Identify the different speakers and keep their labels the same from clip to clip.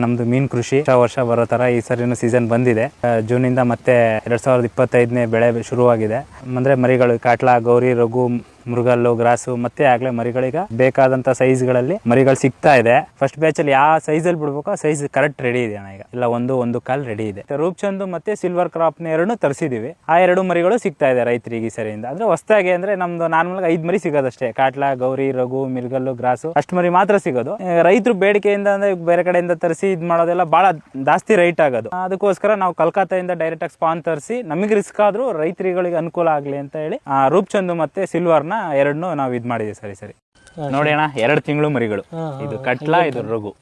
Speaker 1: ನಮ್ದು ಮೀನು ಕೃಷಿ ವರ್ಷ ಬರೋ ತರ ಈ ಸರಿನೂ ಸೀಸನ್ ಬಂದಿದೆ. ಜೂನ್ ಇಂದ ಮತ್ತೆ 2025ನೇ ಬೆಳೆ ಶುರುವಾಗಿದೆ. ಅಂದ್ರೆ ಮರಿಗಳು ಕಾಟ್ಲಾ, ಗೌರಿ, ರಘು, ಮೃಗಲ್ಲು, ಗ್ರಾಸು ಮತ್ತೆ ಆಗ್ಲೇ ಮರಿಗಳಿಗೆ ಬೇಕಾದಂತ ಸೈಜ್ ಗಳಲ್ಲಿ ಮರಿಗಳು ಸಿಗ್ತಾ ಇದೆ. ಫಸ್ಟ್ ಬ್ಯಾಚ್ ಅಲ್ಲಿ ಯಾವ ಸೈಜ್ ಅಲ್ಲಿ ಬಿಡ್ಬೇಕು ಆ ಸೈಜ್ ಕರೆಕ್ಟ್ ರೆಡಿ ಇದೆ ಅಣ್ಣ. ಈಗ ಇಲ್ಲ ಒಂದು ಕಾಲ್ ರೆಡಿ ಇದೆ. ರೂಪ್ಚಂದ್ ಮತ್ತೆ ಸಿಲ್ವರ್ ಕ್ರಾಪ್ ಎರಡು ತರಿಸಿದೀವಿ. ಆ ಎರಡು ಮರಿಗಳು ಸಿಗ್ತಾ ಇದೆ ರೈತರಿಗೆ ಈ ಸರಿಯಿಂದ. ಅಂದ್ರೆ ಹೊಸದಾಗಿ ಅಂದ್ರೆ ನಮ್ದು ನಾರ್ಮಲ್ 5 ಮರಿ ಸಿಗೋದಷ್ಟೇ. ಕಾಟ್ಲಾ, ಗೌರಿ, ರಘು, ಮಿರ್ಗಲ್ಲು, ಗ್ರಾಸು ಅಷ್ಟು ಮರಿ ಮಾತ್ರ ಸಿಗೋದು. ರೈತರು ಬೇಡಿಕೆಯಿಂದ ಅಂದ್ರೆ ಬೇರೆ ಕಡೆಯಿಂದ ತರಿಸಿ ಇದ್ ಮಾಡೋದೆಲ್ಲ ಬಹಳ ಜಾಸ್ತಿ ರೈಟ್ ಆಗೋದು. ಅದಕ್ಕೋಸ್ಕರ ನಾವು ಕಲ್ಕತ್ತಾದಿಂದ ಡೈರೆಕ್ಟ್ ಆಗಿ ಸ್ಪಾನ್ ತರಿಸಿ ನಮಗೆ ರಿಸ್ಕ್ ಆದ್ರೂ ರೈತರಿಗೆ ಅನುಕೂಲ ಆಗ್ಲಿ ಅಂತ ಹೇಳಿ ರೂಪ್ಚಂದ್ ಮತ್ತೆ ಸಿಲ್ವರ್ ಎರಡನ್ನೂ ನಾವು ಇದ್ ಮಾಡಿದೀವಿ. ಸರಿ ನೋಡಿ ಅಣ್ಣ, 2 ತಿಂಗಳು ಮರಿಗಳು. ಇದು ಕಟ್ಲಾ, ಇದು ರಘು.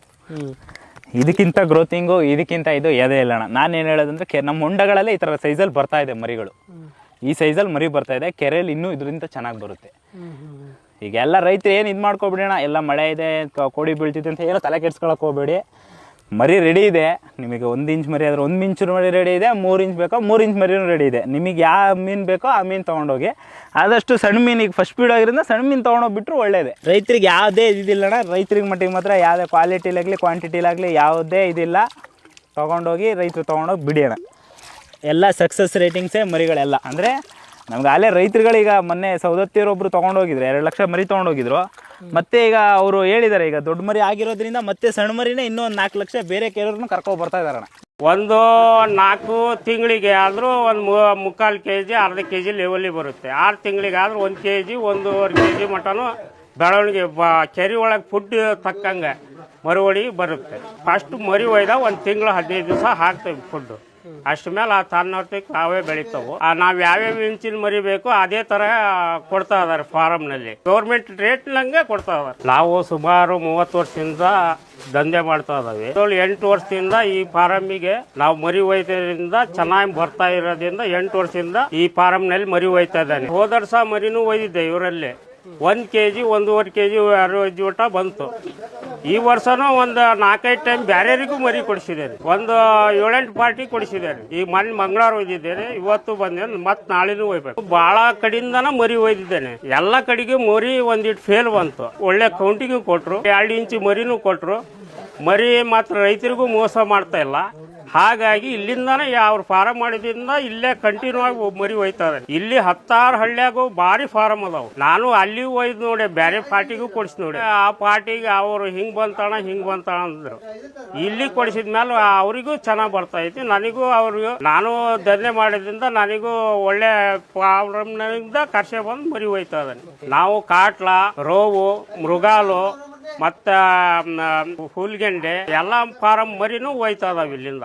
Speaker 1: ಇದಕ್ಕಿಂತ ಗ್ರೋತಿಂಗು ಇದಕ್ಕಿಂತ ಇದು ಎದೆ ಇಲ್ಲ ಅಣ್ಣ. ನಾನೇನ್ ಹೇಳೋದಂದ್ರೆ ನಮ್ಮ ಹೊಂಡಗಳಲ್ಲಿ ಈ ತರ ಸೈಜಲ್ಲಿ ಬರ್ತಾ ಇದೆ ಮರಿಗಳು. ಈ ಸೈಜಲ್ಲಿ ಮರಿ ಬರ್ತಾ ಇದೆ. ಕೆರೆಯಲ್ಲಿ ಇನ್ನೂ ಇದರಿಂದ ಚೆನ್ನಾಗಿ ಬರುತ್ತೆ. ಈಗ ಎಲ್ಲ ರೈತರು ಏನು ಇದು ಮಾಡ್ಕೊಬಿಡಿ ಅಣ್ಣ, ಎಲ್ಲ ಮಳೆ ಇದೆ, ಕೋಡಿ ಬೀಳ್ತಿದೆ ಅಂತ ಏನೋ ತಲೆ ಕೆಡ್ಸ್ಕೊಳಕ್ ಹೋಗ್ಬೇಡಿ. ಮರಿ ರೆಡಿ ಇದೆ ನಿಮಗೆ. 1 ಇಂಚ್ ಮರಿ ಆದ್ರೆ 1 ಇಂಚ್ ಮರಿ ರೆಡಿ ಇದೆ. 3 ಇಂಚ್ ಬೇಕೋ 3 ಇಂಚ್ ಮರಿನೂ ರೆಡಿ ಇದೆ. ನಿಮಗೆ ಯಾವ ಮೀನು ಬೇಕೋ ಆ ಮೀನು ತೊಗೊಂಡೋಗಿ. ಆದಷ್ಟು ಸಣ್ಣ ಮೀನಿಗೆ ಫಸ್ಟ್ ಬೀಡ್ ಆಗಿರೋದ್ರಿಂದ ಸಣ್ಣ ಮೀನು ತೊಗೊಂಡೋಗ್ಬಿಟ್ರು ಒಳ್ಳೇದೇ. ರೈತರಿಗೆ ಯಾವುದೇ ಇದಿಲ್ಲ ಅಣ್ಣ. ರೈತರಿಗೆ ಮಟ್ಟಿಗೆ ಮಾತ್ರ ಯಾವುದೇ ಕ್ವಾಲಿಟಿಲಾಗಲಿ ಕ್ವಾಂಟಿಟಿಲಾಗಲಿ ಯಾವುದೇ ಇದಿಲ್ಲ. ತೊಗೊಂಡೋಗಿ ರೈತರು ತೊಗೊಂಡೋಗಿ ಬಿಡಿ ಅಣ್ಣ. ಎಲ್ಲ ಸಕ್ಸಸ್ ರೇಟಿಂಗ್ಸೇ ಮರಿಗಳೆಲ್ಲ. ಅಂದರೆ ನಮ್ಗೆ ಅಲ್ಲೇ ರೈತರುಗಳೀಗ ಮೊನ್ನೆ ಸೌದತ್ತಿಯರೊಬ್ಬರು ತೊಗೊಂಡೋಗಿದ್ರು, 2 ಲಕ್ಷ ಮರಿ ತೊಗೊಂಡೋಗಿದ್ರು. ಮತ್ತೆ ಈಗ ಅವರು ಹೇಳಿದ್ದಾರೆ, ಈಗ ದೊಡ್ಡ ಮರಿ ಆಗಿರೋದ್ರಿಂದ ಮತ್ತೆ ಸಣ್ಣ ಮರಿನೇ ಇನ್ನೂ 4 ಲಕ್ಷ ಬೇರೆ ಕೆಲವ್ರನ್ನ ಕರ್ಕೊಂಡು ಬರ್ತಾ ಇದಾರಣ್ಣ.
Speaker 2: ಒಂದು 4 ತಿಂಗಳಿಗೆ ಆದರೂ ಒಂದು 3/4 kg ಅರ್ಧ kg ಲೆವೆಲ್ಲಿ ಬರುತ್ತೆ. 6 ತಿಂಗಳಿಗೆ ಆದ್ರೂ 1 kg 1.5 kg ಮಟನು ಬೆಳವಣಿಗೆ ಕೆರೆ ಒಳಗೆ ಫುಡ್ ತಕ್ಕಂಗೆ ಮರಿವಳಿಗೆ ಬರುತ್ತೆ. ಫಸ್ಟ್ ಮರಿ ಒಯ್ದ 1 ತಿಂಗಳು 15 ದಿವಸ ಹಾಕ್ತೇವೆ ಫುಡ್. ಅಷ್ಟ ಮೇಲೆ ಆ ತನ್ನೊತ್ತಿಗೆ ಅವೇ ಬೆಳಿತಾವು. ನಾವು ಯಾವ್ಯಾವ ಇಂಚಿನ ಮರಿ ಬೇಕು ಅದೇ ತರ ಕೊಡ್ತಾ ಇದಾರೆ ಫಾರಮ್ನಲ್ಲಿ. ಗೌರ್ಮೆಂಟ್ ರೇಟ್ ನಂಗೆ ಕೊಡ್ತಾ ಇದಾರೆ. ನಾವು ಸುಮಾರು 30 ವರ್ಷದಿಂದ ದಂಧೆ ಮಾಡ್ತಾ ಇದಾವೆ. 8 ವರ್ಷದಿಂದ ಈ ಫಾರಮ್ಮಿಗೆ ನಾವು ಮರಿ ಒಯ್ದ್ರಿಂದ ಚೆನ್ನಾಗಿ ಬರ್ತಾ ಇರೋದ್ರಿಂದ 8 ವರ್ಷದಿಂದ ಈ ಫಾರಮ್ನಲ್ಲಿ ಮರಿ ಒಯ್ತಾ ಇದ್ದಾನೆ. ಹೋದ ವರ್ಷ ಮರಿನೂ ಒಯ್ದಿದ್ದೆ ಇವರಲ್ಲಿ. 1 kg 1.5 kg ಅರವತ್ತು ಊಟ ಬಂತು. ಈ ವರ್ಷನೂ ಒಂದು 4-5 ಟೈಮ್ ಬ್ಯಾರೆರಿಗೂ ಮರಿ ಕೊಡಿಸಿದ್ದೇನೆ. ಒಂದು 7-8 ಪಾರ್ಟಿ ಕೊಡಿಸಿದ್ದೇನೆ. ಈ ಮೊನ್ನೆ ಮಂಗಳವಾರ ಒಯ್ದಿದ್ದೇನೆ, ಇವತ್ತು ಬಂದೇನೆ, ಮತ್ತೆ ನಾಳೆನೂ ಒಯ್ಬೇಕು. ಬಹಳ ಕಡೆಯಿಂದನ ಮರಿ ಒಯ್ದಿದ್ದೇನೆ. ಎಲ್ಲ ಕಡೆಗೆ ಮರಿ ಒಂದಿಟ್ಟು ಫೇಲ್ ಬಂತು. ಒಳ್ಳೆ ಕೌಂಟಿಗೂ ಕೊಟ್ರು, 2 ಇಂಚ್ ಮರಿನೂ ಕೊಟ್ರು. ಮರಿ ಮಾತ್ರ ರೈತರಿಗೂ ಮೋಸ ಮಾಡ್ತಾ ಇಲ್ಲ. ಹಾಗಾಗಿ ಇಲ್ಲಿಂದಾನೆ ಅವ್ರು ಫಾರಂ ಮಾಡಿದ್ರಿಂದ ಇಲ್ಲೇ ಕಂಟಿನ್ಯೂ ಆಗಿ ಮರಿ ಒಯ್ತಾ ಇದ್ದಾರೆ. ಇಲ್ಲಿ 10 ಹಳ್ಳಿಯಾಗೂ ಭಾರಿ ಫಾರಂ ಅದಾವು. ನಾನು ಅಲ್ಲಿ ಒಯ್ದು ನೋಡಿ, ಬೇರೆ ಪಾರ್ಟಿಗೂ ಕೊಡಿಸಿ ನೋಡಿ. ಆ ಪಾರ್ಟಿಗೆ ಅವರು ಹಿಂಗ್ ಬಂತಾಣ ಅಂದ್ರು. ಇಲ್ಲಿ ಕೊಡಿಸಿದ್ಮೇಲೆ ಅವರಿಗೂ ಚೆನ್ನಾಗಿ ಬರ್ತಾ ಐತಿ, ನನಗೂ ಅವ್ರಿಗೂ. ನಾನು ದಂಧೆ ಮಾಡಿದ್ರಿಂದ ನನಗೂ ಒಳ್ಳೆ ಫಾರಮ್ನಿಂದ ಕರ್ಸೆ ಬಂದು ಮರಿ ಒಯ್ತಾ ಇದ್ದಾನೆ. ನಾವು ಕಾಟ್ಲಾ, ರೋವು, ಮೃಗಾಲು ಮತ್ತು ಹುಲ್ಗೆಂಡೆ ಎಲ್ಲ ಫಾರಂ ಮರಿನೂ ಒಯ್ತಾ ಇದಾವೆ ಇಲ್ಲಿಂದ.